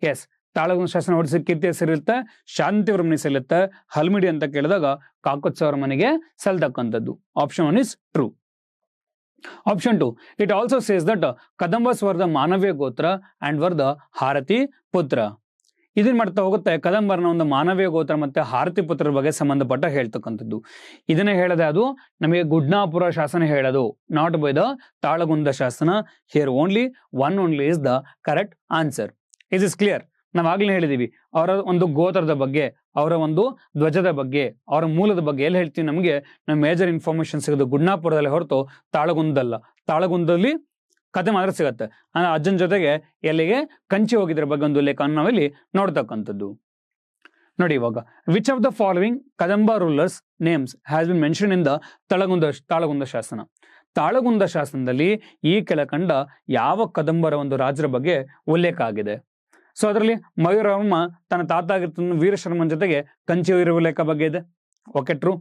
ಎಸ್, ತಾಳಗುಂದ ಶಾಸನ ಹೊಡಿಸಿ ಕೀರ್ತಿ ಹೆಸರಿರುತ್ತೆ, ಶಾಂತಿವರ್ಮನಿಗೆ ಸಲ್ಲುತ್ತೆ. ಹಲ್ಮಿಡಿ ಅಂತ ಕೇಳಿದಾಗ ಕಾಕೋತ್ಸವರ್ಮನಿಗೆ ಸಲ್ತಕ್ಕಂಥದ್ದು. Option 1 is true. Option 2, it also says that Kadambas were the Manavya Gotra and were the ಹಾರತಿ ಪುತ್ರ. ಇದನ್ ಮಾಡ್ತಾ ಹೋಗುತ್ತೆ, ಕದಂಬರನ ಒಂದು ಮಾನವ್ಯ ಗೋತ್ರ ಮತ್ತೆ ಹಾರತಿ ಪುತ್ರದ ಬಗ್ಗೆ ಸಂಬಂಧಪಟ್ಟ ಹೇಳ್ತಕ್ಕಂಥದ್ದು. ಇದನ್ನೇ ಹೇಳದೆ ಅದು ನಮಗೆ ಗುಡ್ನಾಪುರ ಶಾಸನ ಹೇಳೋದು, not by the Talagunda Shasana. Here only is the correct answer. Is is clear. ನಾವಾಗ್ಲೇ ಹೇಳಿದೀವಿ, ಅವರ ಒಂದು ಗೋತ್ರದ ಬಗ್ಗೆ, ಅವರ ಒಂದು ಧ್ವಜದ ಬಗ್ಗೆ, ಅವರ ಮೂಲದ ಬಗ್ಗೆ ಎಲ್ಲಿ ಹೇಳ್ತೀವಿ, ನಮಗೆ ನಮ್ಮ ಮೇಜರ್ ಇನ್ಫಾರ್ಮೇಶನ್ ಸಿಗೋದು ಗುಡ್ನಾಪುರದಲ್ಲಿ ಹೊರತು ತಾಳಗುಂದಲ್ಲ. ತಾಳಗುಂದಲ್ಲಿ ಕತೆ ಮಾತ್ರ ಸಿಗತ್ತೆ. ಅಜ್ಜನ ಜೊತೆಗೆ ಎಲ್ಲಿಗೆ ಕಂಚಿ ಹೋಗಿದ್ರ ಬಗ್ಗೆ ಒಂದು ಲೇಖನ ನಾವಿಲ್ಲಿ ನೋಡ್ತಕ್ಕಂಥದ್ದು. ನೋಡಿ ಇವಾಗ, which of the following Kadamba rulers names has been mention in the Talagunda Shasana. Talagunda ಶಾಸನದಲ್ಲಿ ಈ ಕೆಳಕಂಡ ಯಾವ ಕದಂಬರ ಒಂದು ರಾಜರ ಬಗ್ಗೆ ಉಲ್ಲೇಖ ಆಗಿದೆ? ಸೊ ಅದರಲ್ಲಿ ಮಯೂರವರ್ಮ ತನ್ನ ತಾತ ಆಗಿರ್ತಾನ ವೀರಶರ್ಮನ್ ಜೊತೆಗೆ ಕಂಚಿ ಉಲ್ಲೇಖ ಬಗ್ಗೆ ಇದೆ. Okay, true.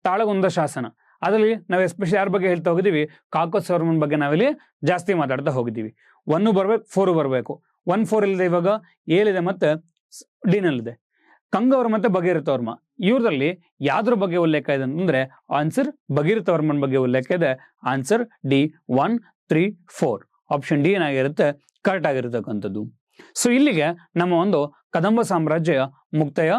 ತಾಳಗುಂದ ಶಾಸನ, ಅದರಲ್ಲಿ ನಾವು ಎಸ್ಪೆಷಲಿ ಯಾರ ಬಗ್ಗೆ ಹೇಳ್ತಾ ಹೋಗಿದ್ದೀವಿ, ಕಾಕೋತ್ಸವರ್ಮನ್ ಬಗ್ಗೆ ನಾವಿಲ್ಲಿ ಜಾಸ್ತಿ ಮಾತಾಡ್ತಾ ಹೋಗಿದ್ದೀವಿ. 1 ಬರ್ಬೇಕು, 4 ಬರಬೇಕು. 1, 4 ಇಲ್ಲದೆ ಇವಾಗ ಏಳಿದೆ ಮತ್ತೆ ಡಿನಲ್ಲಿದೆ. ಕಂಗವರ್ಮ ಮತ್ತೆ ಭಗೀರಥವರ್ಮ, ಇವ್ರಲ್ಲಿ ಯಾವ್ದ್ರ ಬಗ್ಗೆ ಉಲ್ಲೇಖ ಇದೆ ಅಂತಂದ್ರೆ ಆನ್ಸರ್ ಭಗೀರಥವರ್ಮನ್ ಬಗ್ಗೆ ಉಲ್ಲೇಖ ಇದೆ. ಆನ್ಸರ್ ಡಿ 1, 3, 4 ಆಪ್ಷನ್ ಡಿ ಏನಾಗಿರುತ್ತೆ ಕರೆಕ್ಟ್ ಆಗಿರತಕ್ಕಂಥದ್ದು. ಸೊ ಇಲ್ಲಿಗೆ ನಮ್ಮ ಒಂದು ಕದಂಬ ಸಾಮ್ರಾಜ್ಯ ಮುಕ್ತಾಯ